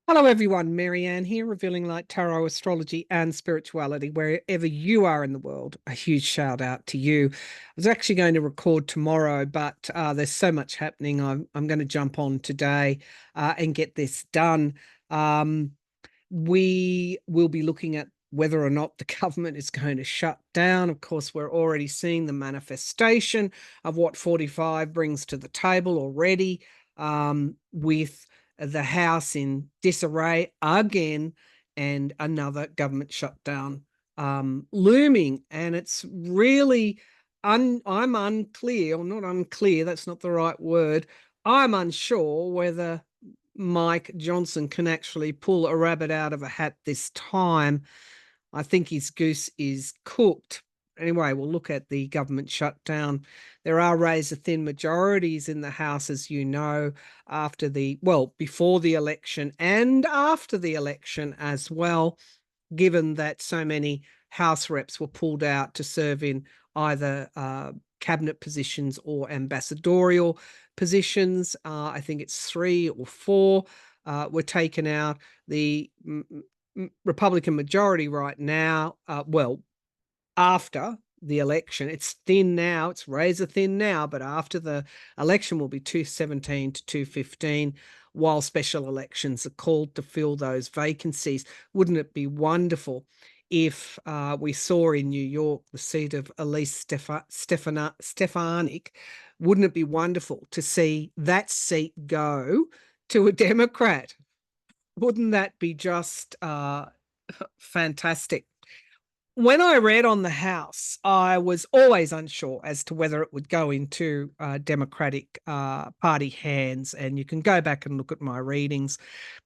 Hello, everyone. Maryann here, revealing light, tarot, astrology, and spirituality. Wherever you are in the world, a huge shout out to you. I was actually going to record tomorrow, but there's so much happening. I'm going to jump on today and get this done. Um, we will be looking at whether or not the government is going to shut down. Of course, we're already seeing the manifestation of what 45 brings to the table already, with the House in disarray again and another government shutdown looming. And it's really, I'm unclear, or not unclear, that's not the right word. I'm unsure whether Mike Johnson can actually pull a rabbit out of a hat this time. I think his goose is cooked. Anyway, we'll look at the government shutdown. There are razor-thin majorities in the House, as you know, before the election and after the election as well, given that so many House reps were pulled out to serve in either cabinet positions or ambassadorial positions. I think it's 3 or 4 were taken out. The Republican majority right now, after the election, it's thin now, it's razor thin now, but after the election will be 217 to 215, while special elections are called to fill those vacancies. Wouldn't it be wonderful if we saw in New York the seat of Elise Stefanik? Wouldn't it be wonderful to see that seat go to a Democrat? Wouldn't that be just fantastic? When I read on the House, I was always unsure as to whether it would go into Democratic Party hands. And you can go back and look at my readings.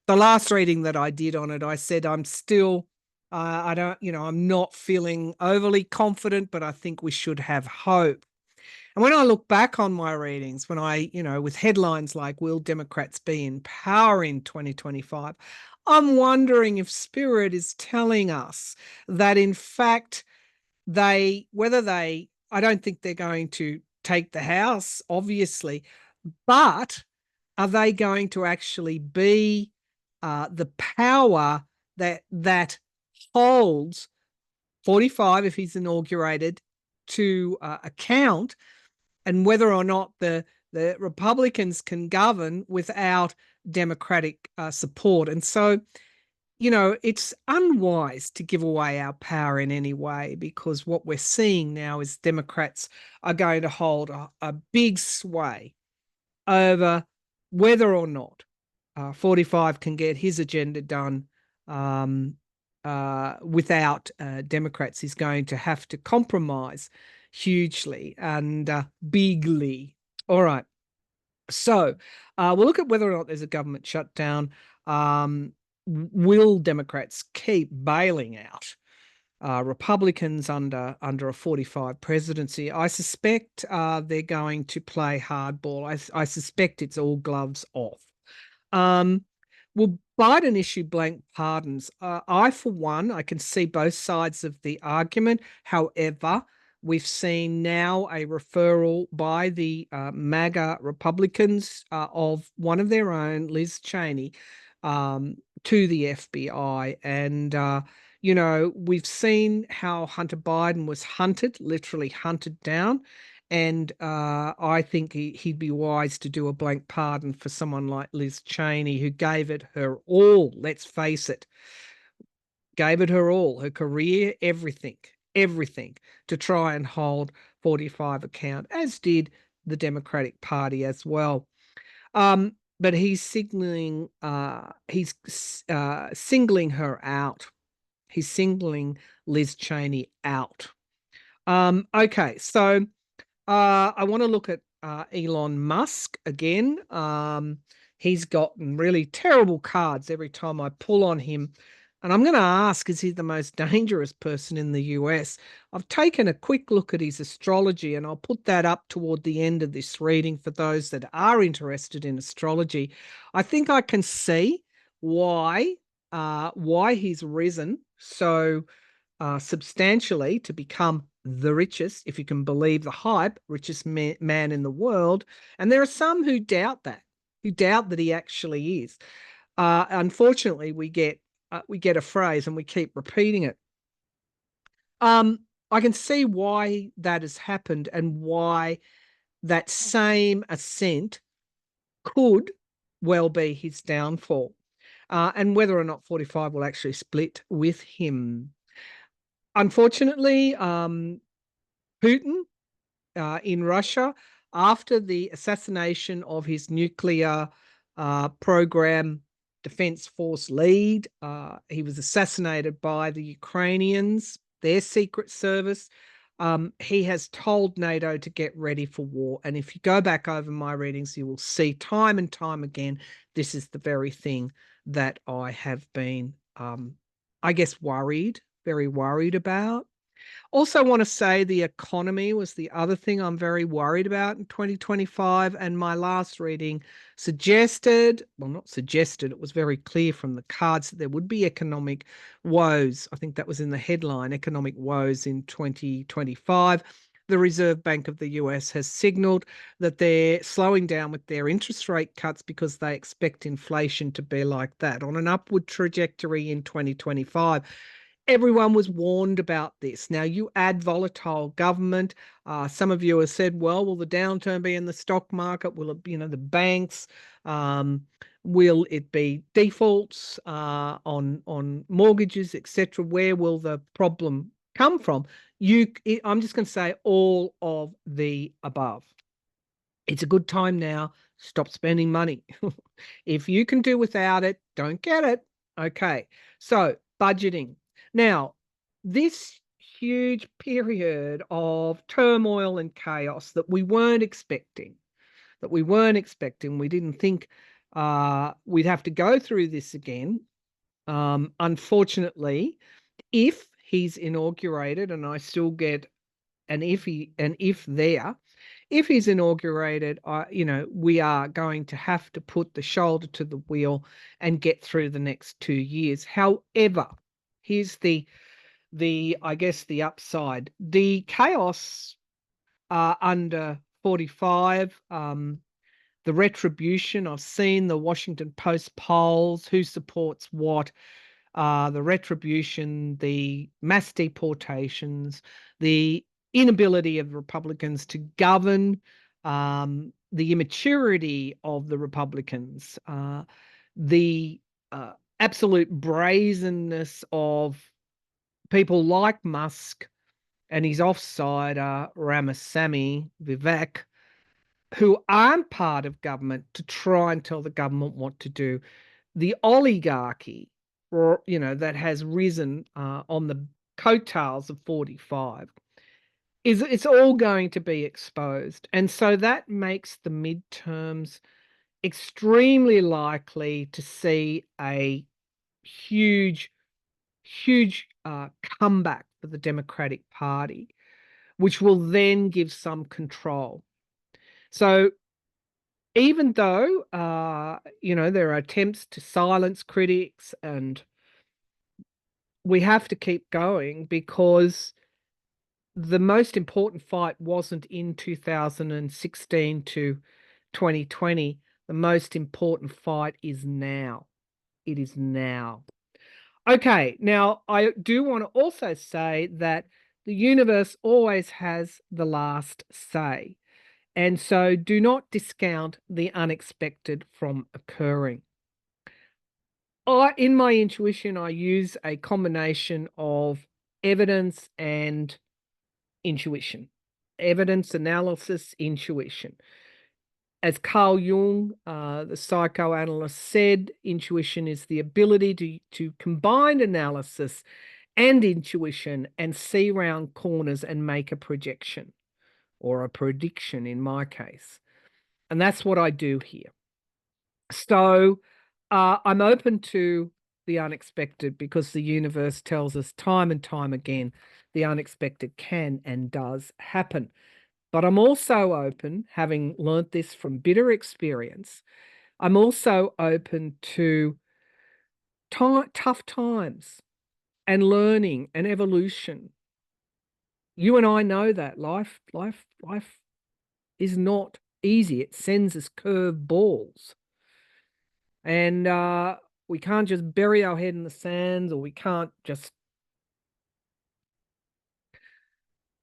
The last reading that I did on it, I said I'm still, I'm not feeling overly confident, but I think we should have hope. And when I look back on my readings, with headlines like "Will Democrats be in power in 2025?" I'm wondering if Spirit is telling us that, in fact, I don't think they're going to take the House, obviously, but are they going to actually be the power that holds 45 if he's inaugurated to account, and whether or not the Republicans can govern without Democratic support. And so, it's unwise to give away our power in any way, because what we're seeing now is Democrats are going to hold a big sway over whether or not 45 can get his agenda done without Democrats. He's going to have to compromise hugely and bigly. All right. So we'll look at whether or not there's a government shutdown. Will Democrats keep bailing out Republicans under a 45 presidency? I suspect they're going to play hardball. I suspect it's all gloves off. Will Biden issue blank pardons? For one, I can see both sides of the argument. However, we've seen now a referral by the MAGA Republicans of one of their own, Liz Cheney, to the FBI. And, we've seen how Hunter Biden was literally hunted down. And I think he'd be wise to do a blank pardon for someone like Liz Cheney, who gave it her all. Let's face it, gave it her all, her career, everything to try and hold 45 account, as did the Democratic Party as well. But he's singling her out. He's singling Liz Cheney out. Okay, so I want to look at Elon Musk again. He's gotten really terrible cards every time I pull on him. And I'm going to ask, is he the most dangerous person in the US? I've taken a quick look at his astrology, and I'll put that up toward the end of this reading for those that are interested in astrology. I think I can see why he's risen so substantially to become the richest, if you can believe the hype, richest man in the world. And there are some who doubt that he actually is. Unfortunately, we get a phrase and we keep repeating it. I can see why that has happened and why that same ascent could well be his downfall, and whether or not 45 will actually split with him. Unfortunately, Putin in Russia, after the assassination of his nuclear program defense force lead, he was assassinated by the Ukrainians, their secret service. He has told NATO to get ready for war. And if you go back over my readings, you will see time and time again, this is the very thing that I have been, I guess, very worried about. Also, want to say the economy was the other thing I'm very worried about in 2025. And my last reading suggested, well, not suggested, it was very clear from the cards that there would be economic woes. I think that was in the headline, economic woes in 2025. The Reserve Bank of the US has signaled that they're slowing down with their interest rate cuts because they expect inflation to be like that on an upward trajectory in 2025. Everyone was warned about this. Now, you add volatile government. Some of you have said, well, will the downturn be in the stock market? Will it be, the banks? Will it be defaults on mortgages, etc.? Where will the problem come from? I'm just going to say all of the above. It's a good time now. Stop spending money. If you can do without it, don't get it. Okay. So budgeting. Now, this huge period of turmoil and chaos that we weren't expecting, we didn't think we'd have to go through this again. Unfortunately, if he's inaugurated, and I still get an if there, if he's inaugurated, we are going to have to put the shoulder to the wheel and get through the next 2 years. However, here's the I guess the upside. The chaos under 45, the retribution. I've seen the Washington Post polls, who supports what, the retribution, the mass deportations, the inability of Republicans to govern, the immaturity of the Republicans, the absolute brazenness of people like Musk and his offsider Ramaswamy Vivek, who aren't part of government, to try and tell the government what to do. The oligarchy, or that has risen on the coattails of 45, it's all going to be exposed. And so that makes the midterms extremely likely to see a huge comeback for the Democratic Party, which will then give some control. So even though, there are attempts to silence critics, and we have to keep going, because the most important fight wasn't in 2016 to 2020. The most important fight is now. It is now. Okay, now I do want to also say that the universe always has the last say. And so do not discount the unexpected from occurring. In my intuition, I use a combination of evidence and intuition. Evidence, analysis, intuition. As Carl Jung, the psychoanalyst, said, intuition is the ability to combine analysis and intuition and see round corners and make a projection, or a prediction in my case. And that's what I do here. So I'm open to the unexpected, because the universe tells us time and time again the unexpected can and does happen. But I'm also open, having learnt this from bitter experience, I'm also open to tough times and learning and evolution. You and I know that life is not easy. It sends us curved balls. And We can't just bury our head in the sands, or we can't just.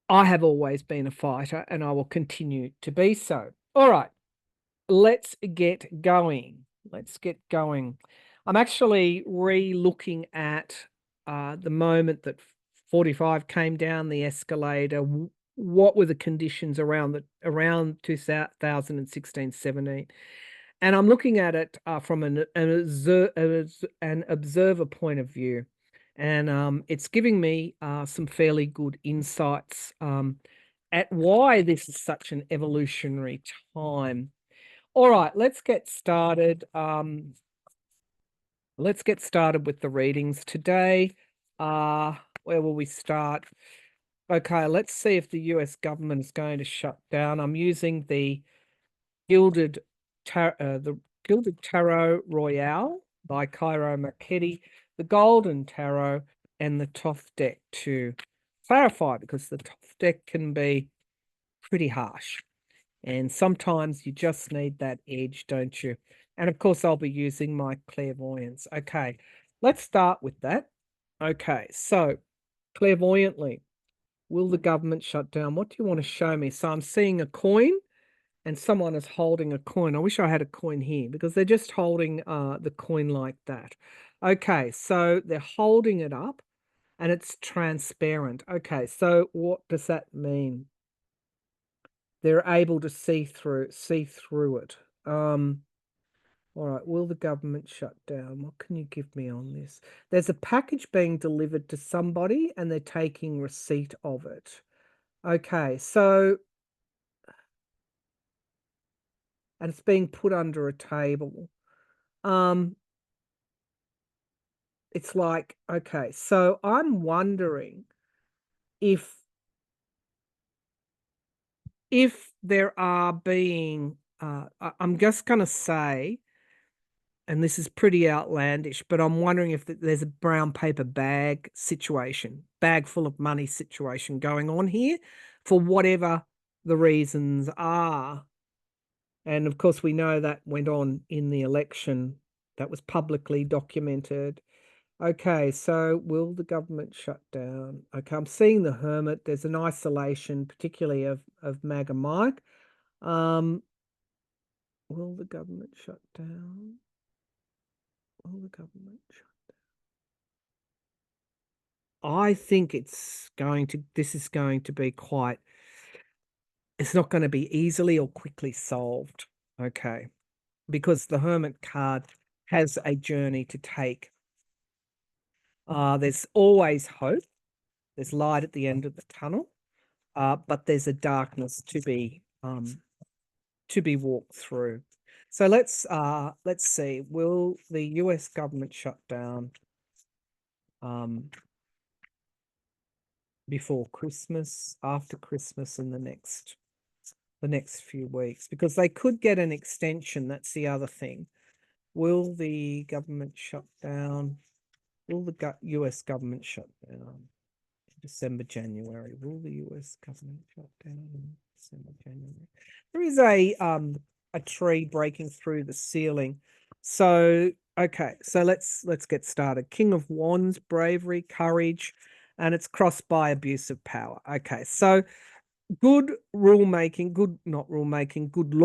I have always been a fighter, and I will continue to be so. All right, let's get going. Let's get going. I'm actually re-looking at the moment that 45 came down the escalator. What were the conditions around 2016-17? And I'm looking at it from an observer point of view. And it's giving me some fairly good insights at why this is such an evolutionary time. All right, let's get started. Let's get started with the readings today. Where will we start? Okay, let's see if the US government is going to shut down. I'm using the Gilded Tarot Royale by Cairo Marchetti, the Golden Tarot, and the Thoth deck to clarify, because the Thoth deck can be pretty harsh. And sometimes you just need that edge, don't you? And of course, I'll be using my clairvoyance. Okay, let's start with that. Okay, so clairvoyantly, will the government shut down? What do you want to show me? So I'm seeing a coin, and someone is holding a coin. I wish I had a coin here, because they're just holding the coin like that. Okay, so they're holding it up and it's transparent. Okay, so what does that mean? They're able to see through it. All right, will the government shut down? What can you give me on this? There's a package being delivered to somebody and they're taking receipt of it. Okay, so, and it's being put under a table. It's like, okay, so I'm wondering if there are being, I'm just going to say, and this is pretty outlandish, but I'm wondering if there's a brown paper bag situation, bag full of money situation going on here for whatever the reasons are. And of course, we know that went on in the election. That was publicly documented. Okay, so will the government shut down? Okay, I'm seeing the Hermit. There's an isolation, particularly of MAGA Mike. Will the government shut down? Will the government shut down? I think this is going to be quite, it's not going to be easily or quickly solved. Okay, because the Hermit card has a journey to take. There's always hope. There's light at the end of the tunnel. But there's a darkness to be walked through. So let's see. Will the US government shut down before Christmas, after Christmas, in the next few weeks? Because they could get an extension. That's the other thing. Will the government shut down? Will the US government shut down? December, January. Will the US government shut down in December, January? There is a tree breaking through the ceiling. So, okay, so let's get started. King of Wands, bravery, courage, and it's crossed by abuse of power. Okay, so good rulemaking, good lawmaking, good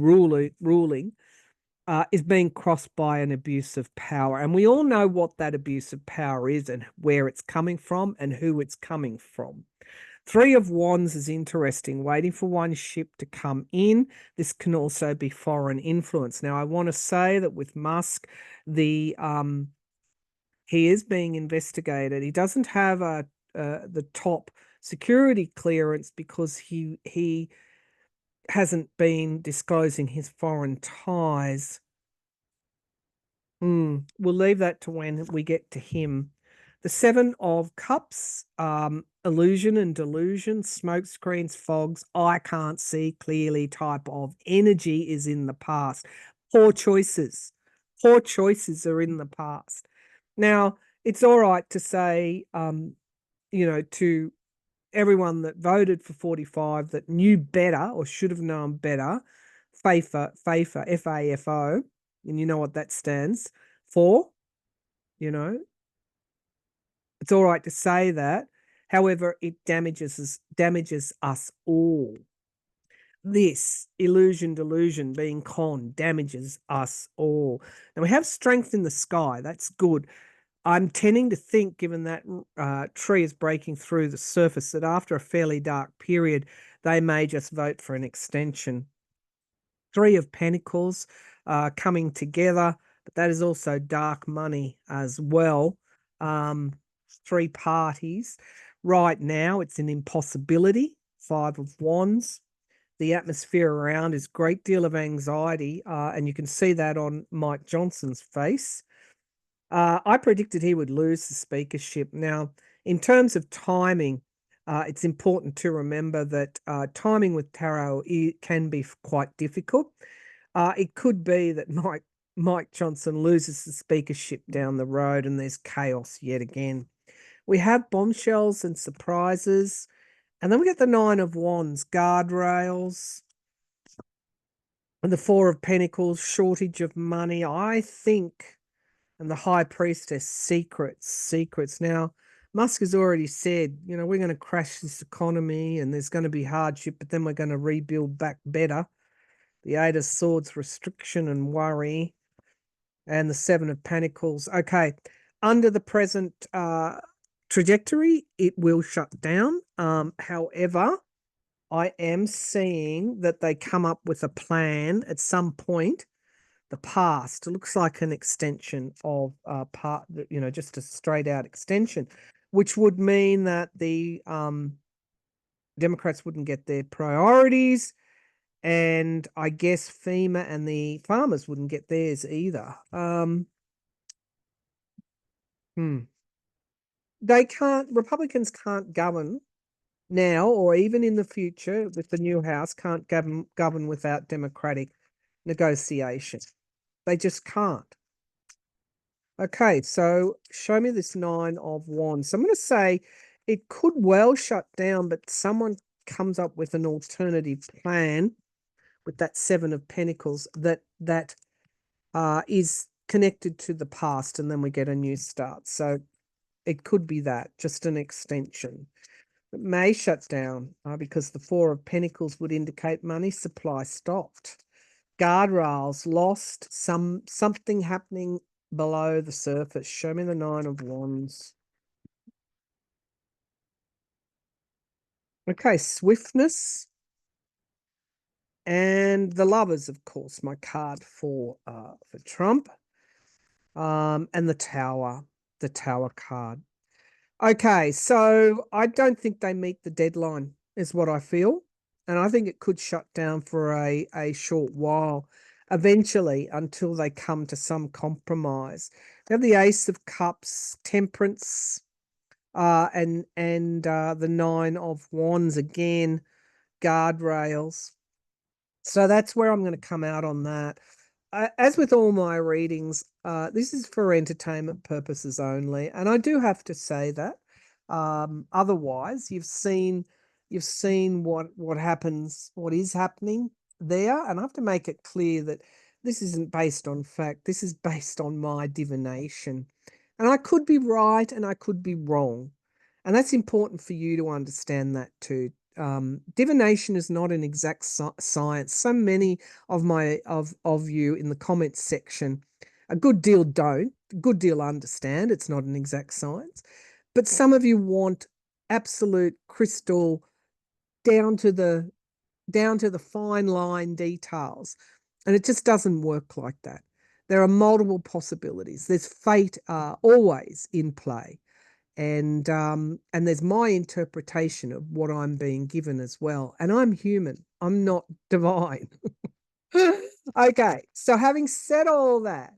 ruling is being crossed by an abuse of power. And we all know what that abuse of power is and where it's coming from and who it's coming from. Three of Wands is interesting, waiting for one ship to come in. This can also be foreign influence. Now, I want to say that with Musk, he is being investigated. He doesn't have the top security clearance because he hasn't been disclosing his foreign ties. We'll leave that to when we get to him. The Seven of Cups, illusion and delusion, smoke screens, fogs, I can't see clearly type of energy is in the past. Poor choices are in the past. Now, it's all right to say, to everyone that voted for 45 that knew better or should have known better, FAFO, FAFO, and you know what that stands for, you know. It's all right to say that. However, it damages us all. This illusion, delusion, being con damages us all. Now we have strength in the sky. That's good. I'm tending to think, given that tree is breaking through the surface, that after a fairly dark period, they may just vote for an extension. Three of Pentacles coming together, but that is also dark money as well. Three parties. Right now, it's an impossibility. Five of Wands. The atmosphere around is a great deal of anxiety, and you can see that on Mike Johnson's face. I predicted he would lose the speakership. Now, in terms of timing, it's important to remember that timing with tarot can be quite difficult. It could be that Mike Johnson loses the speakership down the road and there's chaos yet again. We have bombshells and surprises. And then we get the Nine of Wands, guardrails, and the Four of Pentacles, shortage of money, I think, and the High Priestess, secrets. Now, Musk has already said, you know, we're going to crash this economy and there's going to be hardship, but then we're going to rebuild back better. The Eight of Swords, restriction and worry, and the Seven of Pentacles. Okay, under the present trajectory, it will shut down. However, I am seeing that they come up with a plan at some point. The past, it looks like an extension of part, you know, just a straight out extension, which would mean that the Democrats wouldn't get their priorities, and I guess FEMA and the farmers wouldn't get theirs either. Republicans can't govern now or even in the future with the new House, can't govern without democratic negotiation. They just can't. Okay, so show me this Nine of Wands. So I'm going to say it could well shut down, but someone comes up with an alternative plan with that Seven of Pentacles that is connected to the past, and then we get a new start. So it could be that, just an extension. It may shut down because the Four of Pentacles would indicate money supply stopped. Guardrails lost, something happening below the surface. Show me the Nine of Wands. Okay, swiftness. And the Lovers, of course, my card for Trump. And the Tower card. Okay, so I don't think they meet the deadline, is what I feel. And I think it could shut down for a short while, eventually, until they come to some compromise. They have the Ace of Cups, Temperance, and the Nine of Wands again, guardrails. So that's where I'm going to come out on that. As with all my readings, this is for entertainment purposes only, and I do have to say that. Otherwise, you've seen what happens, what is happening there, and I have to make it clear that this isn't based on fact. This is based on my divination, and I could be right and I could be wrong, and that's important for you to understand that too. Divination is not an exact science. So many of you in the comments section, a good deal understand it's not an exact science, but some of you want absolute crystal down to the fine line details, and it just doesn't work like that. There are multiple possibilities. There's fate always in play. And there's my interpretation of what I'm being given as well. And I'm human. I'm not divine. Okay, so having said all that,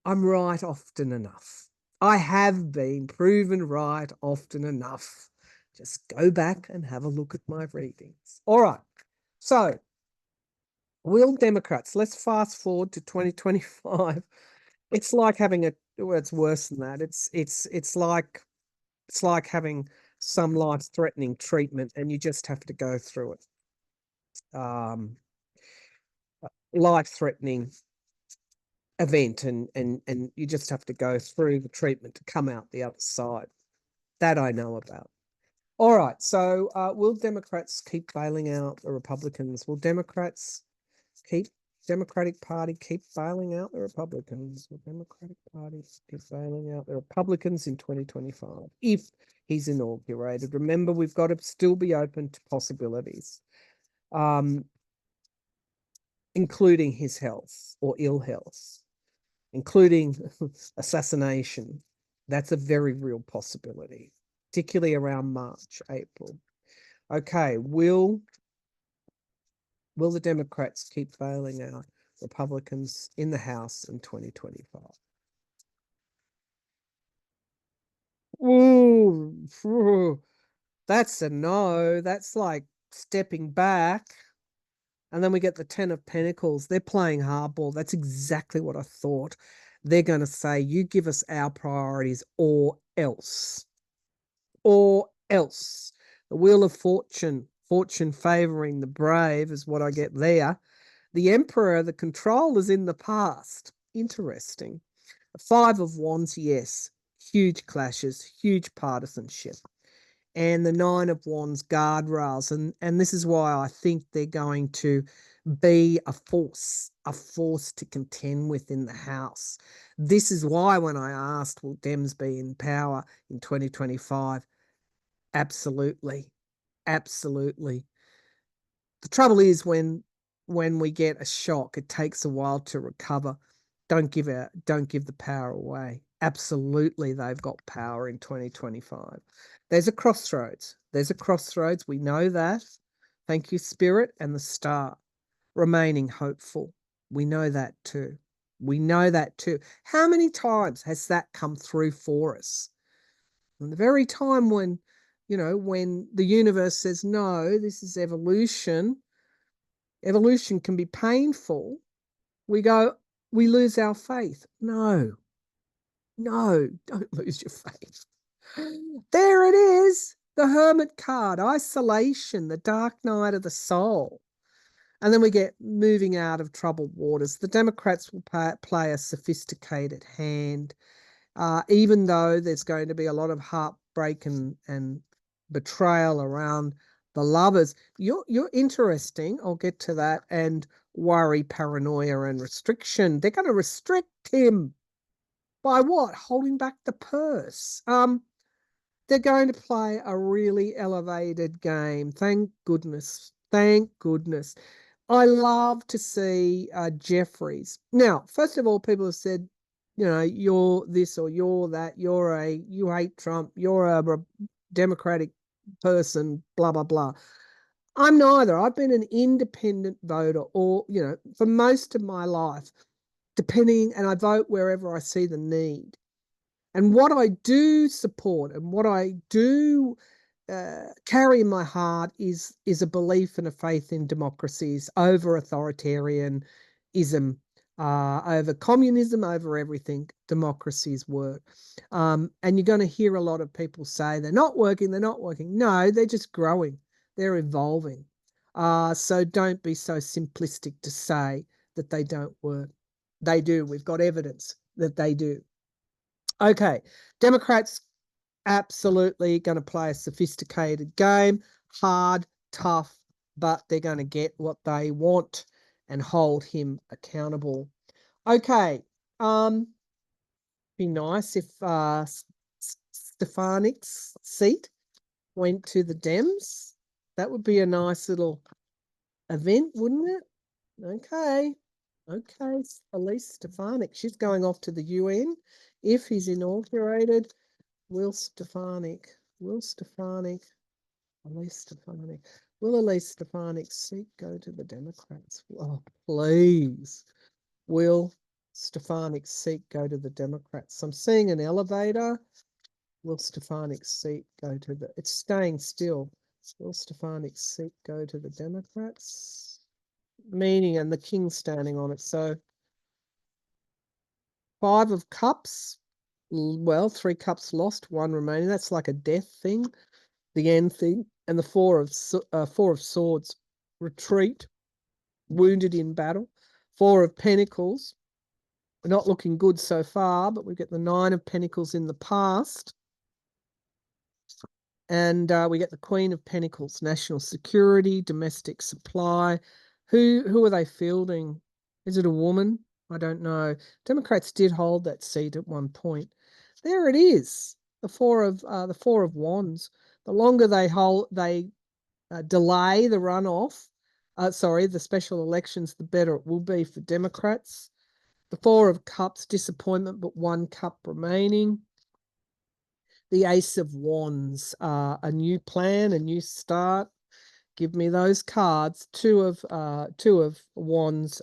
I'm right often enough. I have been proven right often enough. Just go back and have a look at my readings. All right, so will Democrats, let's fast forward to 2025. It's like having well, it's worse than that. It's like having some life-threatening treatment and you just have to go through it. Life-threatening event, and you just have to go through the treatment to come out the other side. That I know about. All right, so will Democrats keep bailing out the Republicans? Will Democratic Party keep bailing out the Republicans? Will Democratic Party keep bailing out the Republicans in 2025 if he's inaugurated? Remember, we've got to still be open to possibilities, including his health or ill health, including assassination. That's a very real possibility, particularly around March, April. Okay, will the Democrats keep bailing out Republicans in the House in 2025? Ooh, that's a no. That's like stepping back. And then we get the 10 of Pentacles. They're playing hardball. That's exactly what I thought. They're going to say, you give us our priorities or else. Or else. The Wheel of Fortune, fortune favoring the brave is what I get there. The Emperor, the control is in the past. Interesting. Five of Wands, yes. Huge clashes, huge partisanship. And the Nine of Wands, guardrails. And this is why I think they're going to be a force to contend with in the House. This is why when I asked, will Dems be in power in 2025? Absolutely. Absolutely. The trouble is when we get a shock, it takes a while to recover. Don't give the power away. Absolutely, they've got power in 2025. There's a crossroads. We know that. Thank you, Spirit and the Star. Remaining hopeful. We know that too. How many times has that come through for us? And the very time when the universe says, no, this is evolution can be painful, we lose our faith. No, don't lose your faith. There it is, the Hermit card, isolation, the dark night of the soul. And then we get moving out of troubled waters. The Democrats will play a sophisticated hand, even though there's going to be a lot of heartbreak and betrayal around the lovers. You're interesting. I'll get to that. And worry, paranoia, and restriction. They're going to restrict him by what? Holding back the purse. They're going to play a really elevated game. Thank goodness. I love to see Jeffries. Now, first of all, people have said, you're this or you're that, you hate Trump, you're a Democratic person, blah, blah, blah. I'm neither. I've been an independent voter for most of my life, and I vote wherever I see the need. And what I do support and what I do carry in my heart is a belief and a faith in democracies over authoritarianism, over communism, over everything. Democracies work. And you're going to hear a lot of people say they're not working. No, they're just growing. They're evolving. So don't be so simplistic to say that they don't work. They do. We've got evidence that they do. Okay, Democrats absolutely going to play a sophisticated game, hard, tough, but they're going to get what they want and hold him accountable. Okay, be nice if Stefanik's seat went to the Dems. That would be a nice little event, wouldn't it? Okay, Elise Stefanik, she's going off to the UN if he's inaugurated. Will Elise Stefanik's seat go to the Democrats? Oh, please. Will Stefanik's seat go to the Democrats? I'm seeing an elevator. Will Stefanik's seat go to the... It's staying still. Will Stefanik's seat go to the Democrats? Meaning, and the King standing on it. So, 5 of Cups. Well, 3 cups lost, 1 remaining. That's like a death thing, the end thing. And the Four of Swords, retreat, wounded in battle. 4 of Pentacles, not looking good so far, but we get the 9 of Pentacles in the past. And we get the Queen of Pentacles, national security, domestic supply. Who are they fielding? Is it a woman? I don't know. Democrats did hold that seat at one point. There it is. The four of Wands. The longer they delay the runoff, the special elections, the better it will be for Democrats. The Four of Cups, disappointment, but 1 cup remaining. The Ace of Wands, a new plan, a new start. Give me those cards. Two of Wands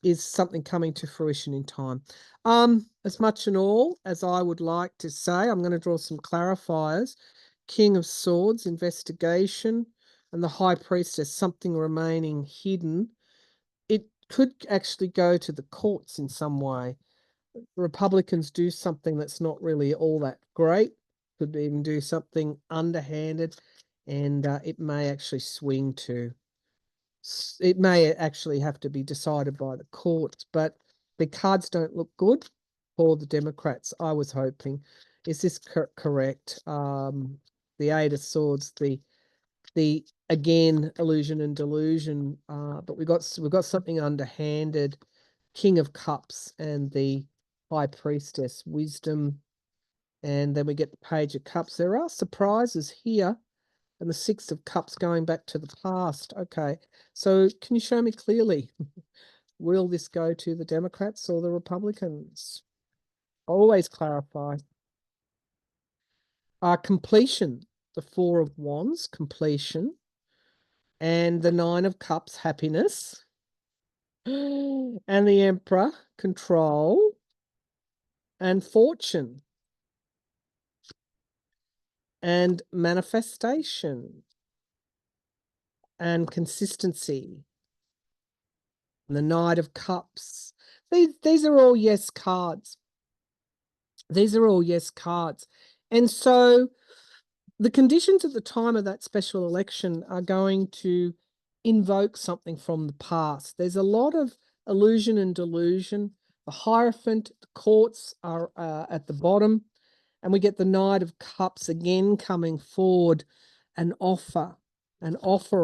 is something coming to fruition in time. As much and all as I would like to say, I'm going to draw some clarifiers. King of Swords, investigation, and the High Priestess, something remaining hidden. It could actually go to the courts in some way. Republicans do something that's not really all that great, could even do something underhanded, and it may actually swing to, it may actually have to be decided by the courts, but the cards don't look good for the Democrats, I was hoping. Is this correct? The Eight of Swords, the again, illusion and delusion, but we've got something underhanded. King of Cups and the High Priestess, wisdom, and then we get the Page of Cups. There are surprises here, and the Six of Cups going back to the past. Okay, so can you show me clearly? Will this go to the Democrats or the Republicans? Always clarify. Completion, the Four of Wands, completion, and the Nine of Cups, happiness, and the Emperor, control, and fortune, and manifestation, and consistency, and the Knight of Cups. These are all yes cards. These are all yes cards. And so the conditions at the time of that special election are going to invoke something from the past. There's a lot of illusion and delusion. The Hierophant, the courts are at the bottom, and we get the Knight of Cups again coming forward, an offer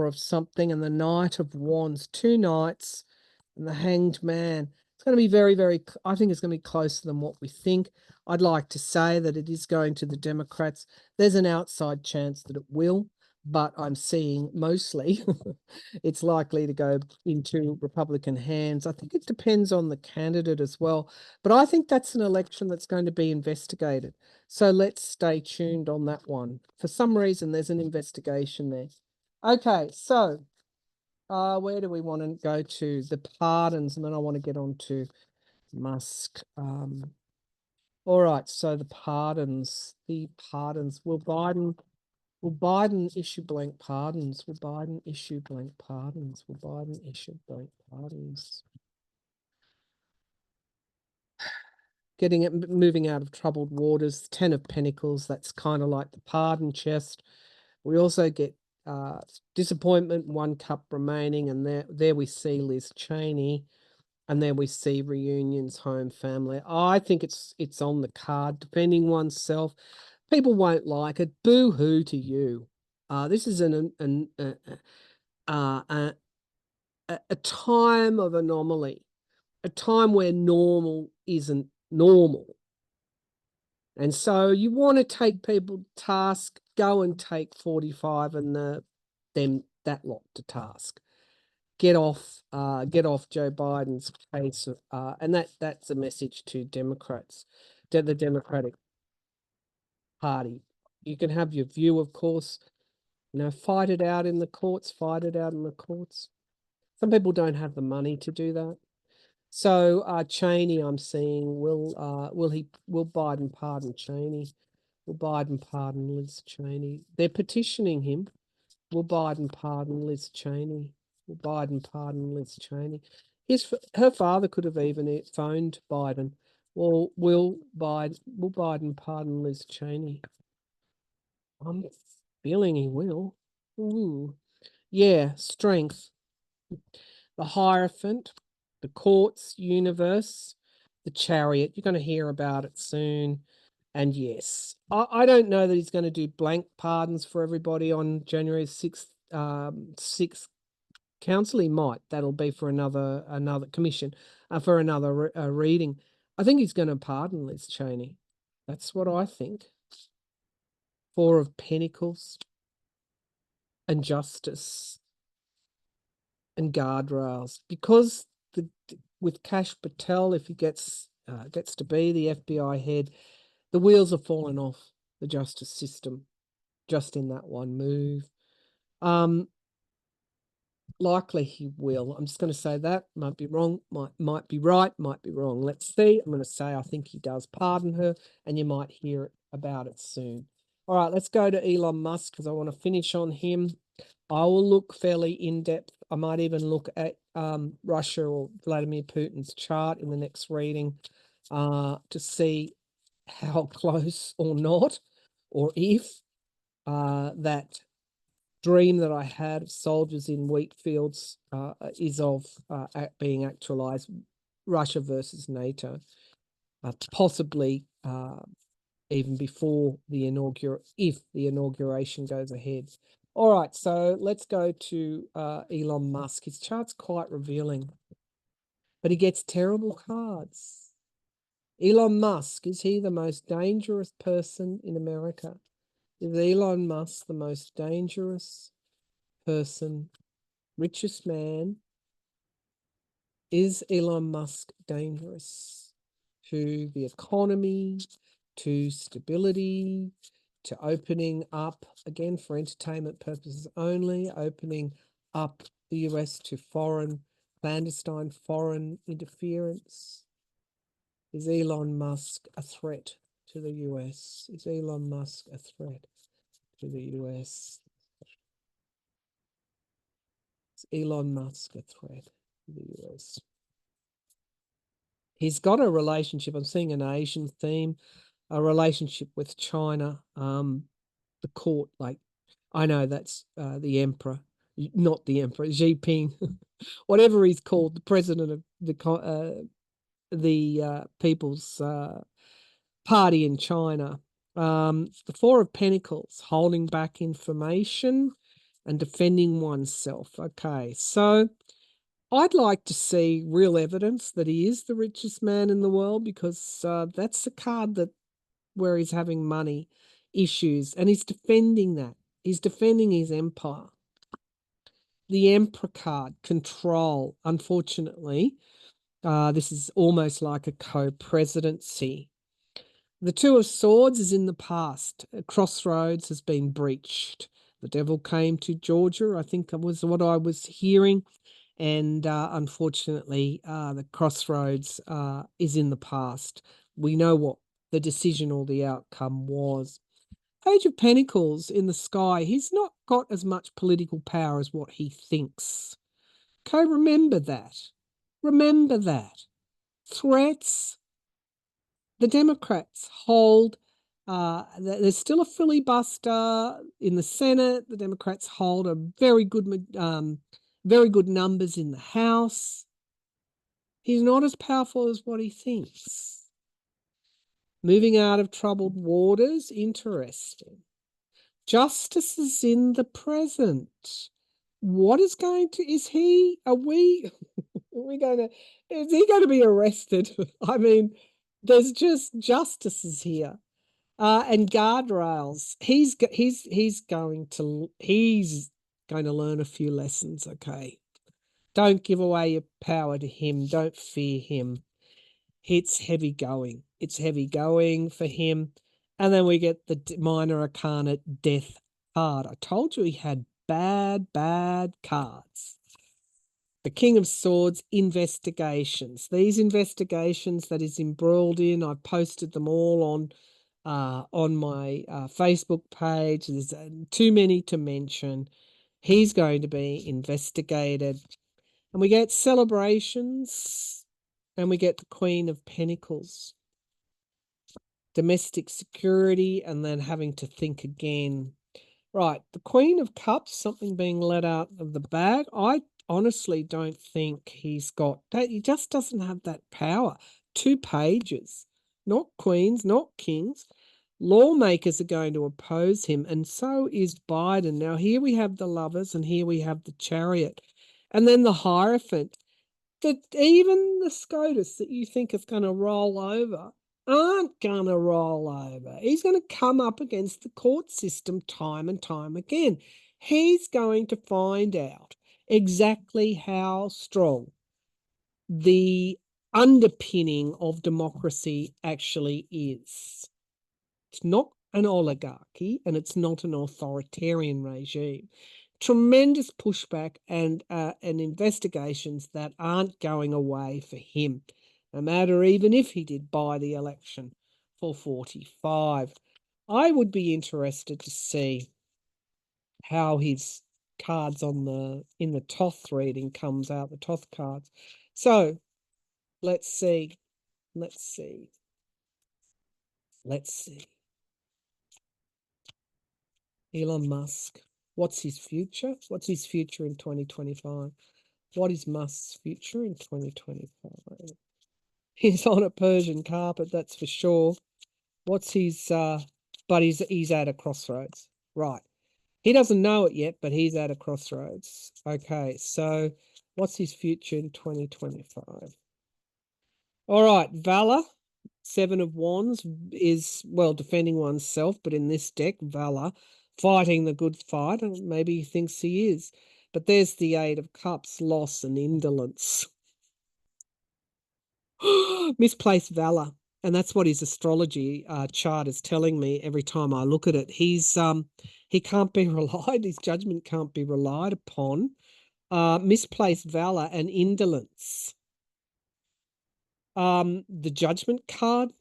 of something, and the Knight of Wands, 2 knights, and the Hanged Man. It's going to be very, very, I think it's going to be closer than what we think. I'd like to say that it is going to the Democrats. There's an outside chance that it will, but I'm seeing mostly it's likely to go into Republican hands. I think it depends on the candidate as well, but I think that's an election that's going to be investigated. So let's stay tuned on that one. For some reason, there's an investigation there. Okay, so where do we want to go to? The pardons, and then I want to get on to Musk. All right, so the pardons. Will Biden issue blank pardons? Will Biden issue blank pardons? Will Biden issue blank pardons? Moving out of troubled waters. 10 of Pentacles. That's kind of like the pardon chest. We also get disappointment, 1 cup remaining, and there we see Liz Cheney, and there we see reunions, home, family. I think it's on the card, defending oneself. People won't like it. Boo-hoo to you. This is a time of anomaly, a time where normal isn't normal. And so you want to take people to task, go and take 45 and that lot to task. Get off Joe Biden's case, and that's a message to Democrats, to the Democratic Party. You can have your view, of course. Fight it out in the courts. Fight it out in the courts. Some people don't have the money to do that. So Cheney, I'm seeing, will Biden pardon Cheney? Will Biden pardon Liz Cheney? They're petitioning him. Will Biden pardon Liz Cheney? Will Biden pardon Liz Cheney? Her father could have even phoned Biden. Well, will Biden pardon Liz Cheney? I'm feeling he will. Ooh. Yeah, strength. The Hierophant, the courts, universe, the Chariot. You're going to hear about it soon. And yes, I don't know that he's going to do blank pardons for everybody on January 6th, 6th council. He might. That'll be for another commission, for another reading. I think he's going to pardon Liz Cheney. That's what I think. Four of Pentacles and Justice and guardrails, because with Kash Patel, if he gets to be the FBI head, the wheels are falling off the justice system just in that one move. Likely he will. I'm just going to say that. Might be wrong, might be right, might be wrong. Let's see. I'm going to say I think he does pardon her, and you might hear about it soon. All right, let's go to Elon Musk, because I want to finish on him. I will look fairly in-depth. I might even look at Russia or Vladimir Putin's chart in the next reading to see how close or not, or if that dream that I had of soldiers in wheat fields is of being actualized. Russia versus NATO, possibly even before the if the inauguration goes ahead. All right, so let's go to Elon Musk. His chart's quite revealing, but he gets terrible cards. Elon Musk, is he the most dangerous person in America? Is Elon Musk the most dangerous person, richest man? Is Elon Musk dangerous to the economy, to stability, to opening up, again, for entertainment purposes only, opening up the US to clandestine foreign interference? Is Elon Musk a threat to the US? Is Elon Musk a threat to the US? Is Elon Musk a threat to the US? He's got a relationship, I'm seeing an Asian theme, a relationship with China, the court, like, I know that's the emperor, not the emperor, Xi Jinping, whatever he's called, the president of the People's Party in China. The Four of Pentacles, holding back information and defending oneself. Okay, so I'd like to see real evidence that he is the richest man in the world, because that's the card where he's having money issues, and he's defending that. He's defending his empire. The Emperor card, control. Unfortunately, this is almost like a co-presidency. The Two of Swords is in the past. A crossroads has been breached. The devil came to Georgia, I think was what I was hearing. And unfortunately, the crossroads is in the past. We know what the decision or the outcome was. Page of Pentacles in the sky. He's not got as much political power as what he thinks. Okay, remember that. Remember that. Threats. The Democrats hold. There's still a filibuster in the Senate. The Democrats hold a very good numbers in the House. He's not as powerful as what he thinks. Moving out of troubled waters, interesting. Justice is in the present. What is going to, is he going to be arrested? I mean, there's just justices here. And guardrails. He's going to learn a few lessons, okay? Don't give away your power to him. Don't fear him. It's heavy going. It's heavy going for him. And then we get the minor arcana death card. I told you he had bad cards. The King of Swords, investigations. These investigations that he's embroiled in, I've posted them all on my Facebook page. There's too many to mention. He's going to be investigated. And we get celebrations, and we get the Queen of Pentacles. Domestic security, and then having to think again. Right, the Queen of Cups, something being let out of the bag. I honestly don't think he's got that. He just doesn't have that power. 2 pages, not queens, not kings. Lawmakers are going to oppose him, and so is Biden. Now, here we have the Lovers, and here we have the Chariot, and then the Hierophant. That even the SCOTUS that you think is going to roll over aren't going to roll over. He's going to come up against the court system time and time again. He's going to find out exactly how strong the underpinning of democracy actually is. It's not an oligarchy and it's not an authoritarian regime. Tremendous pushback and investigations that aren't going away for him, no matter even if he did buy the election for 45. I would be interested to see how his cards in the Toth reading comes out, the Toth cards. So let's see. Elon Musk. What's his future? What's his future in 2025? What is Musk's future in 2025? He's on a Persian carpet, that's for sure. What's his but he's at a crossroads. Right. He doesn't know it yet, but he's at a crossroads. Okay, so what's his future in 2025? All right, Valor. 7 of Wands is, well, defending oneself, but in this deck, Valor, fighting the good fight, and maybe he thinks he is. But there's the 8 of Cups, loss and indolence. Misplaced Valor. And that's what his astrology chart is telling me every time I look at it. He can't be relied, his judgment can't be relied upon. Misplaced Valor and indolence. The Judgment card,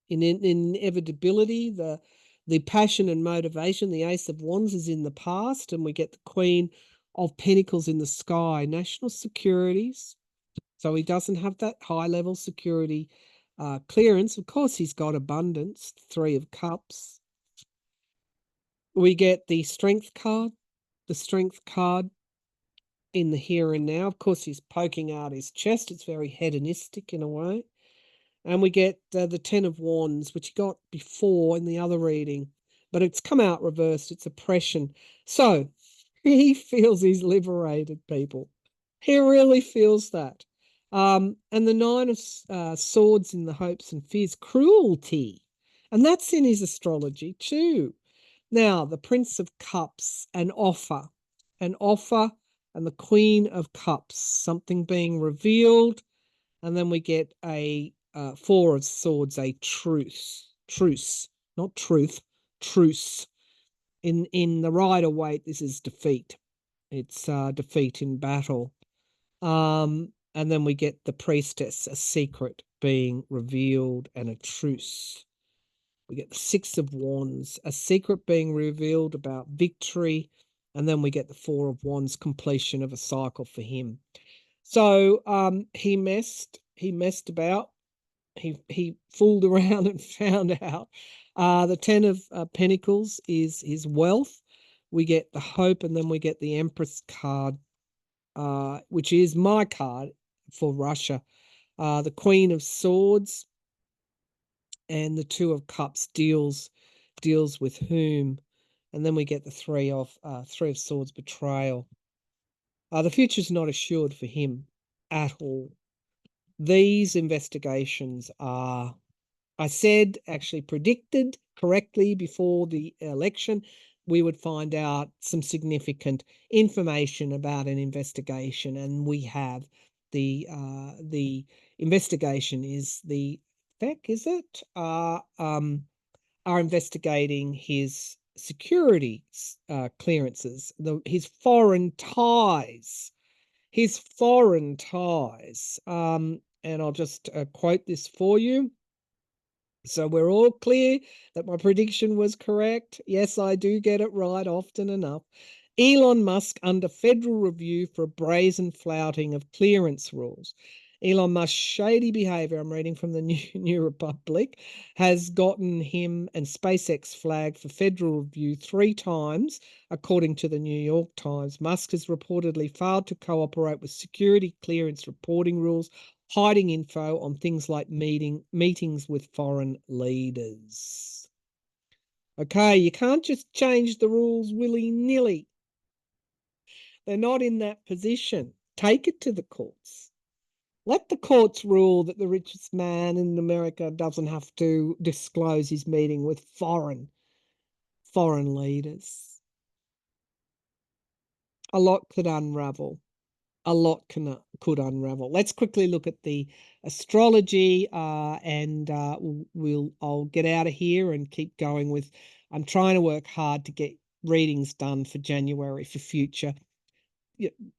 in inevitability, the passion and motivation. The Ace of Wands is in the past, and we get the Queen of Pentacles in the sky. National securities. So he doesn't have that high level security clearance. Of course, he's got abundance. 3 of Cups. We get the Strength card. The Strength card in the here and now. Of course, he's poking out his chest. It's very hedonistic in a way. And we get the 10 of Wands, which he got before in the other reading, but it's come out reversed. It's oppression. So he feels he's liberated, people. He really feels that. And the 9 of Swords in the hopes and fears, cruelty. And that's in his astrology too. Now, the Prince of Cups, an offer, and the Queen of Cups, something being revealed. And then we get a 4 of Swords, a truce, not truth, truce. In the Rider-Waite, this is defeat. It's defeat in battle. And then we get the Priestess, a secret being revealed, and a truce. We get the 6 of Wands, a secret being revealed about victory. And then we get the 4 of Wands, completion of a cycle for him. So he messed about. He fooled around and found out. The 10 of Pentacles is his wealth. We get the Hope, and then we get the Empress card, which is my card for Russia. The Queen of Swords and the 2 of Cups deals with whom. And then we get the 3 of Swords, betrayal. The future's not assured for him at all. These investigations are, I said, actually predicted correctly before the election. We would find out some significant information about an investigation, and we have the investigation is the FEC, is it? Are investigating his security clearances, his foreign ties. And I'll just quote this for you. So we're all clear that my prediction was correct. Yes, I do get it right often enough. Elon Musk under federal review for a brazen flouting of clearance rules. Elon Musk's shady behavior, I'm reading from the New Republic, has gotten him and SpaceX flagged for federal review 3 times, according to the New York Times. Musk has reportedly failed to cooperate with security clearance reporting rules hiding info on things like meetings with foreign leaders. Okay, you can't just change the rules willy-nilly. They're not in that position. Take it to the courts. Let the courts rule that the richest man in America doesn't have to disclose his meeting with foreign leaders. A lot could unravel. A lot could unravel. Let's quickly look at the astrology, and I'll get out of here and keep going with. I'm trying to work hard to get readings done for January for future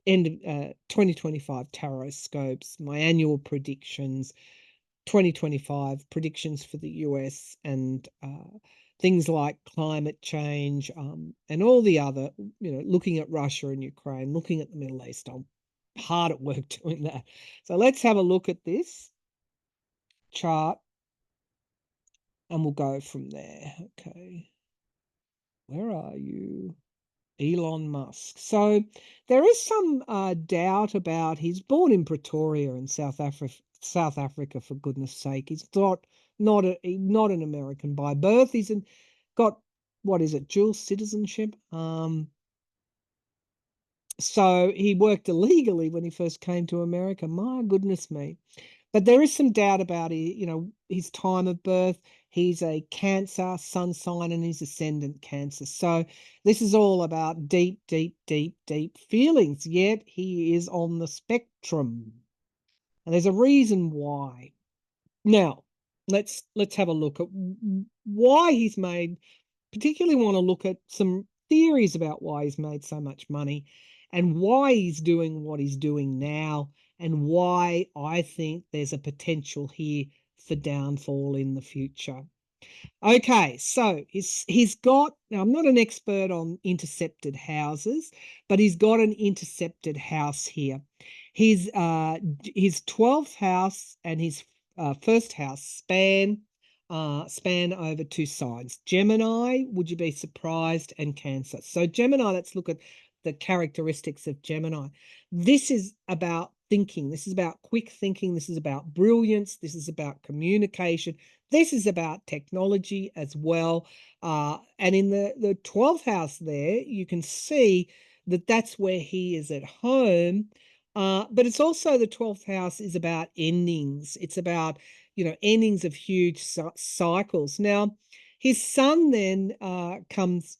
end of 2025 tarot scopes, my annual predictions, 2025 predictions for the US, and things like climate change, and all the other, looking at Russia and Ukraine, looking at the Middle East. I'm hard at work doing that. So let's have a look at this chart and we'll go from there. Okay. Where are you? Elon Musk. So there is some doubt about, he's born in Pretoria in South Africa, for goodness sake. He's not an American by birth. He's got, what is it, dual citizenship. So he worked illegally when he first came to America. My goodness me. But there is some doubt about his time of birth. He's a Cancer sun sign and his ascendant Cancer. So this is all about deep, deep, deep, deep feelings. Yet he is on the spectrum. And there's a reason why. Now, let's have a look at why he's made, particularly want to look at some theories about why he's made so much money and why he's doing what he's doing now, and why I think there's a potential here for downfall in the future. Okay, so he's got, now I'm not an expert on intercepted houses, but he's got an intercepted house here. His 12th house and his first house span over two signs. Gemini, would you be surprised, and Cancer. So Gemini, let's look at the characteristics of Gemini. This is about thinking. This is about quick thinking. This is about brilliance. This is about communication. This is about technology as well. And in the 12th house there, you can see that that's where he is at home. But it's also, the 12th house is about endings. It's about, endings of huge cycles. Now, his sun then comes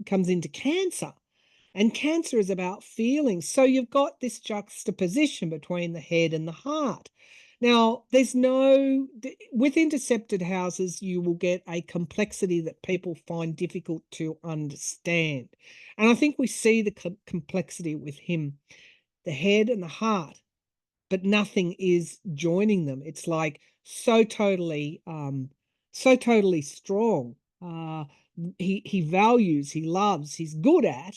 into Cancer. And Cancer is about feelings. So you've got this juxtaposition between the head and the heart. Now, with intercepted houses, you will get a complexity that people find difficult to understand. And I think we see the complexity with him, the head and the heart, but nothing is joining them. It's like so totally strong. He values, he loves, he's good at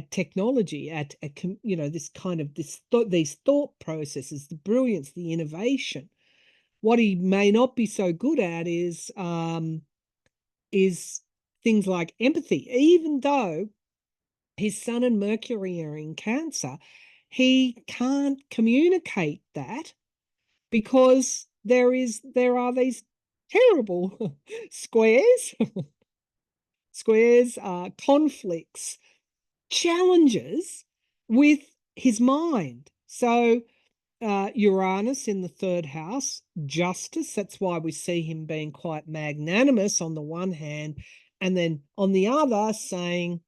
technology, at this kind of these thought processes, the brilliance, the innovation. What he may not be so good at is things like empathy. Even though his Sun and Mercury are in Cancer, he can't communicate that because there are these terrible squares, conflicts, challenges with his mind. So Uranus in the third house, justice. That's why we see him being quite magnanimous on the one hand, and then on the other saying,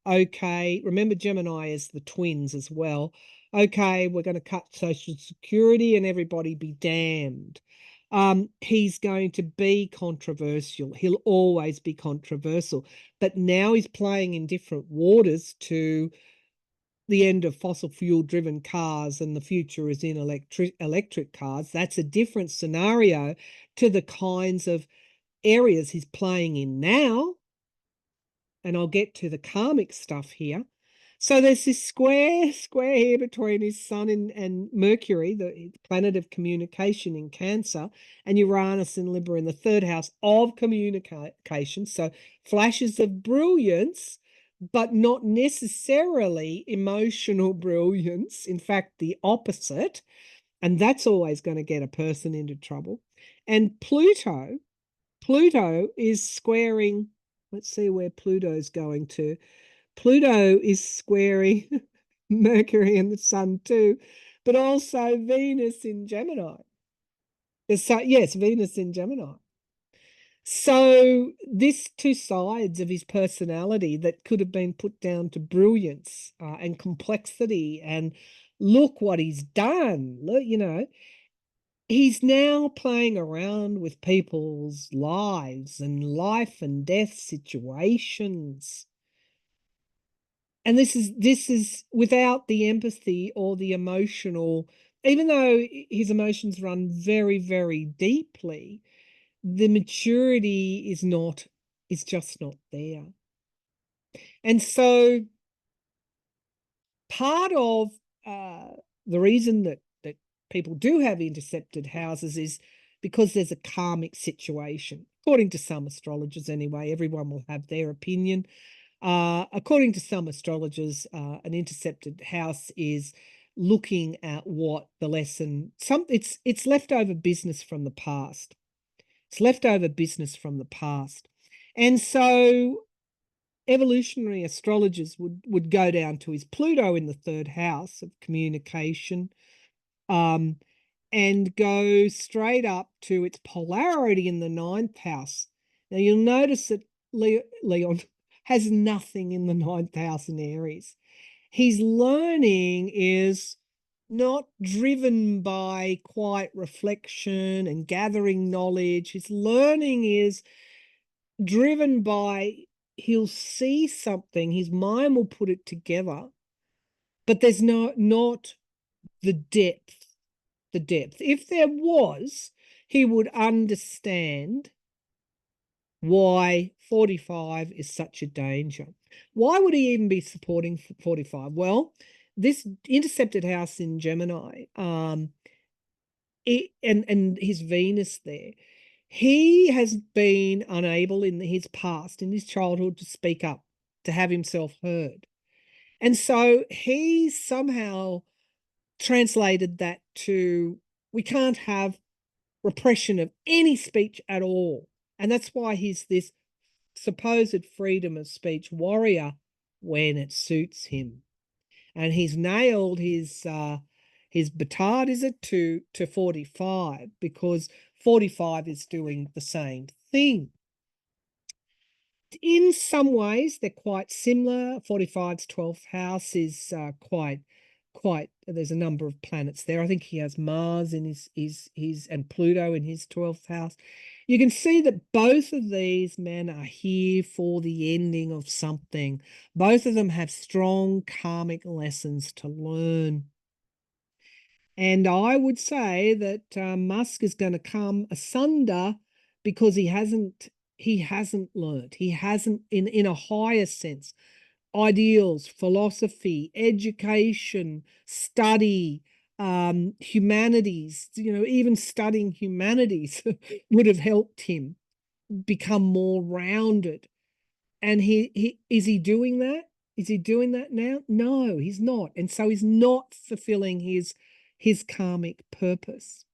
okay, remember Gemini is the twins as well. Okay, we're going to cut Social Security and everybody be damned. He's going to be controversial. He'll always be controversial. But now he's playing in different waters to the end of fossil fuel driven cars, and the future is in electric cars. That's a different scenario to the kinds of areas he's playing in now. And I'll get to the karmic stuff here. So there's this square here between his Sun and Mercury, the planet of communication in Cancer, and Uranus and Libra in the third house of communication. So flashes of brilliance, but not necessarily emotional brilliance. In fact, the opposite. And that's always going to get a person into trouble. And Pluto is squaring, let's see where Pluto's going to. Pluto is squaring Mercury and the Sun too, but also Venus in Gemini. So, yes, Venus in Gemini. So this two sides of his personality that could have been put down to brilliance and complexity, and look what he's done. Look, he's now playing around with people's lives and life and death situations. And this is without the empathy or the emotional, even though his emotions run very, very deeply, the maturity is just not there. And so part of the reason that people do have intercepted houses is because there's a karmic situation. According to some astrologers anyway, everyone will have their opinion. According to some astrologers, an intercepted house is looking at what the lesson, it's leftover business from the past. It's leftover business from the past. And so evolutionary astrologers would go down to his Pluto in the third house of communication, and go straight up to its polarity in the ninth house. Now you'll notice that Leon has nothing in the ninth house in Aries. His learning is not driven by quiet reflection and gathering knowledge. His learning is driven by, he'll see something, his mind will put it together, but there's not the depth. If there was, he would understand why 45 is such a danger. Why would he even be supporting 45? Well, this intercepted house in Gemini, and his Venus there, he has been unable in his past, in his childhood, to speak up, to have himself heard. And so he somehow translated that to, we can't have repression of any speech at all. And that's why he's this supposed freedom of speech warrior when it suits him. And he's nailed his batard, is it, to 45, because 45 is doing the same thing. In some ways, they're quite similar. 45's 12th house is quite, there's a number of planets there. I think he has Mars in his and Pluto in his 12th house. You can see that both of these men are here for the ending of something. Both of them have strong karmic lessons to learn. And I would say that Musk is going to come asunder because he hasn't learned. He hasn't, in a higher sense, ideals, philosophy, education, study, humanities, even studying humanities would have helped him become more rounded. And is he doing that? Is he doing that now? No, he's not. And so he's not fulfilling his karmic purpose.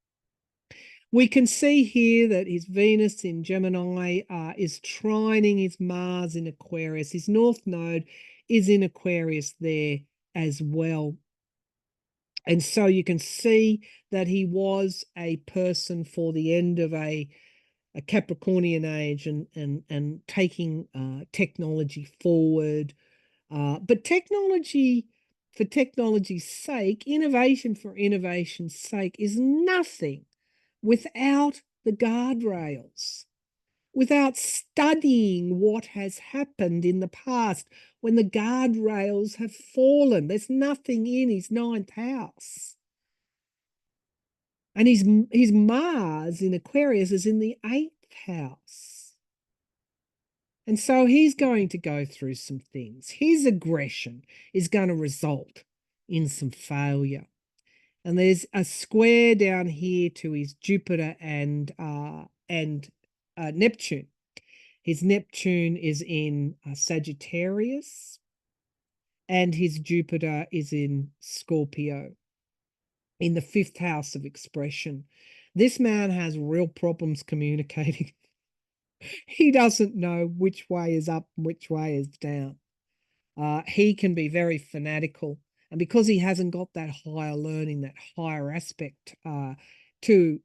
We can see here that his Venus in Gemini is trining his Mars in Aquarius. His North Node is in Aquarius there as well. And so you can see that he was a person for the end of a Capricornian age and taking technology forward. But technology, for technology's sake, innovation for innovation's sake, is nothing without the guardrails, without studying what has happened in the past when the guardrails have fallen. There's nothing in his ninth house. And his Mars in Aquarius is in the eighth house. And so he's going to go through some things. His aggression is going to result in some failure. And there's a square down here to his Jupiter and Neptune. His Neptune is in Sagittarius, and his Jupiter is in Scorpio. in the 5th house of expression. This man has real problems communicating. He doesn't know which way is up and which way is down. He can be very fanatical. And because he hasn't got that higher learning, that higher aspect to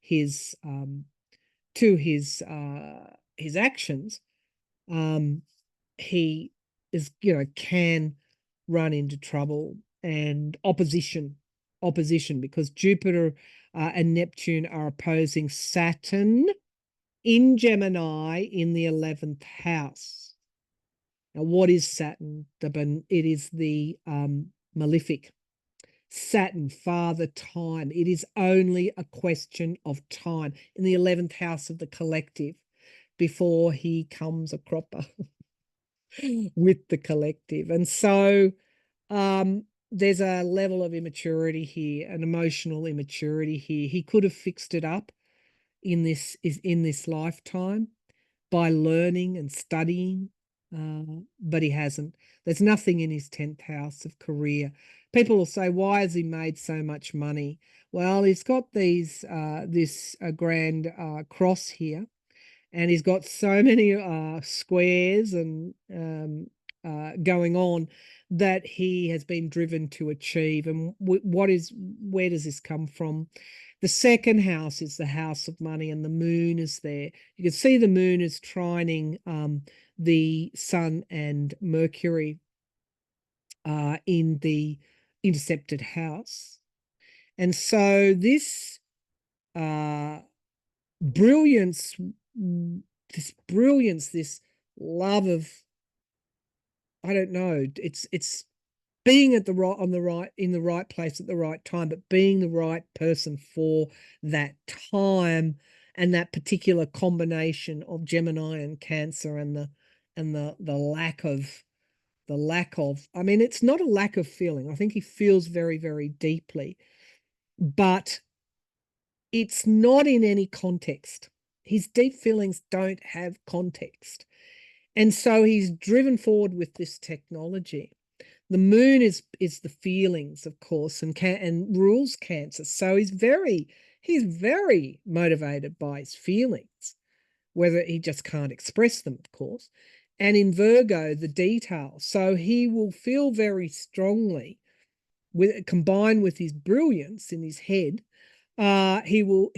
his his actions, he is, can run into trouble and opposition because Jupiter and Neptune are opposing Saturn in Gemini in the 11th house. Now, what is Saturn? It is the malefic. Saturn, father time. It is only a question of time in the 11th house of the collective before he comes a cropper with the collective. And so there's a level of immaturity here, an emotional immaturity here. He could have fixed it up in this lifetime by learning and studying, but he hasn't. There's nothing in his 10th house of career. People will say, why has he made so much money? Well, he's got this grand cross here, and he's got so many squares and going on that he has been driven to achieve. And where does this come from? The 2nd house is the house of money, and the moon is there. You can see the moon is trining the sun and Mercury in the intercepted house. And so this brilliance, this love of, I don't know, it's being at the right, in the right place at the right time, but being the right person for that time and that particular combination of Gemini and Cancer and the lack of, I mean, it's not a lack of feeling. I think he feels very, very deeply, but it's not in any context. His deep feelings don't have context. And so he's driven forward with this technology. The moon is the feelings, of course, and rules Cancer. So he's very motivated by his feelings, whether he just can't express them, of course. And in Virgo, the detail. So he will feel very strongly, combined with his brilliance in his head, he will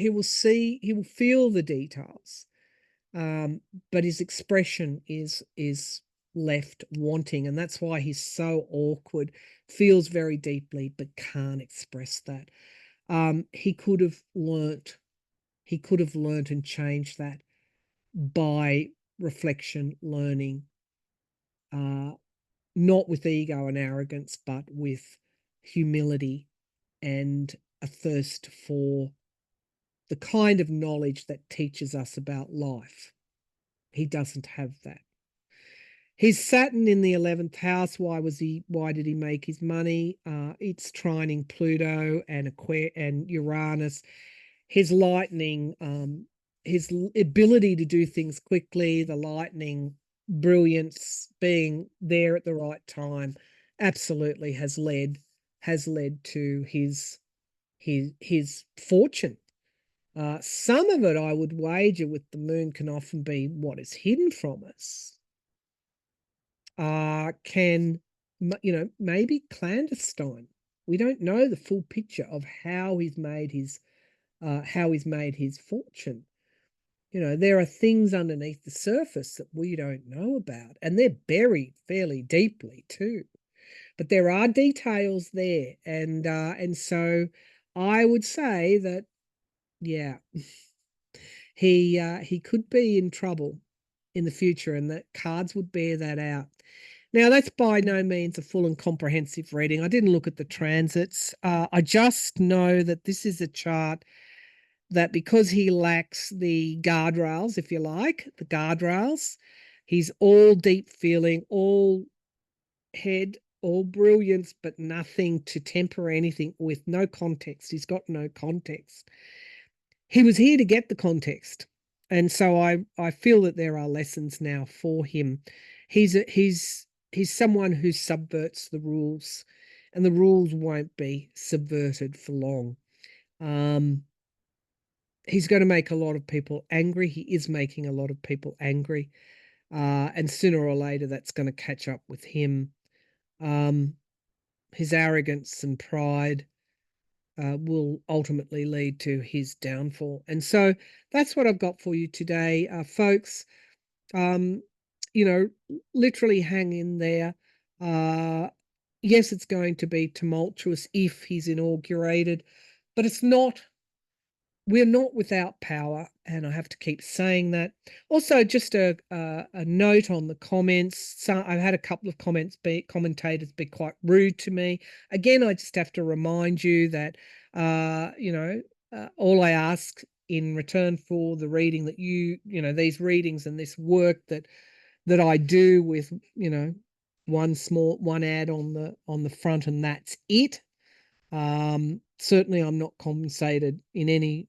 feel the details. But his expression is left wanting, and that's why he's so awkward, feels very deeply but can't express that. He could have learnt and changed that by reflection, learning, not with ego and arrogance, but with humility and a thirst for the kind of knowledge that teaches us about life. He doesn't have that. His Saturn in the 11th house, why did he make his money? It's trining Pluto and Uranus. His lightning, his ability to do things quickly, the lightning brilliance, being there at the right time, absolutely has led to his fortune. Some of it, I would wager, with the moon, can often be what is hidden from us. Can, maybe clandestine. We don't know the full picture of how he's made his fortune. There are things underneath the surface that we don't know about, and they're buried fairly deeply too. But there are details there, and so I would say that, yeah, he could be in trouble in the future, and that cards would bear that out. Now, that's by no means a full and comprehensive reading. I didn't look at the transits. I just know that this is a chart that, because he lacks the guardrails, if you like, the guardrails, he's all deep feeling, all head, all brilliance, but nothing to temper anything with, no context. He's got no context. He was here to get the context. And so I feel that there are lessons now for him. He's someone who subverts the rules. and the rules won't be subverted for long. He's going to make a lot of people angry. He is making a lot of people angry. And sooner or later, that's going to catch up with him. His arrogance and pride will ultimately lead to his downfall. And so that's what I've got for you today, folks. Literally hang in there. Yes, it's going to be tumultuous if he's inaugurated, but we're not without power, and I have to keep saying that. Also, just a note on the comments. So I've had a couple of commentators be quite rude to me. Again, I just have to remind you that all I ask in return for the reading that these readings and this work that I do with one ad on the front, and that's it. Certainly I'm not compensated in any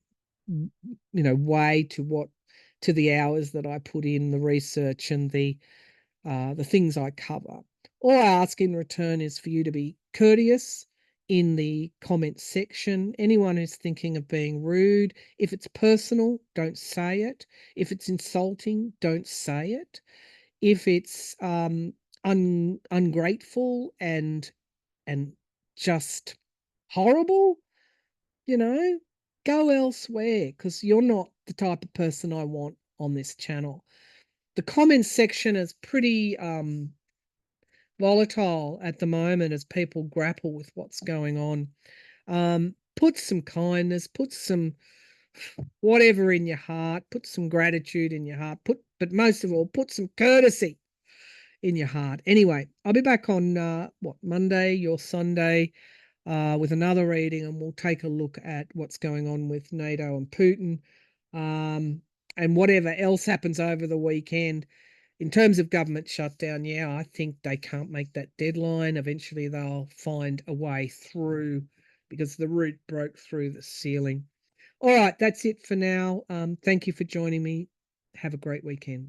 way to the hours that I put in, the research and the things I cover. All I ask in return is for you to be courteous in the comment section. Anyone who's thinking of being rude, if it's personal, don't say it. If it's insulting, don't say it. If it's ungrateful and just horrible, go elsewhere, because you're not the type of person I want on this channel. The comments section is pretty volatile at the moment as people grapple with what's going on. Put some kindness, put some whatever in your heart, put some gratitude in your heart, but most of all, put some courtesy in your heart. Anyway, I'll be back on Monday, your Sunday, with another reading, and we'll take a look at what's going on with NATO and Putin, and whatever else happens over the weekend. In terms of government shutdown, yeah, I think they can't make that deadline. Eventually they'll find a way through, because the root broke through the ceiling. All right, that's it for now. Thank you for joining me. Have a great weekend.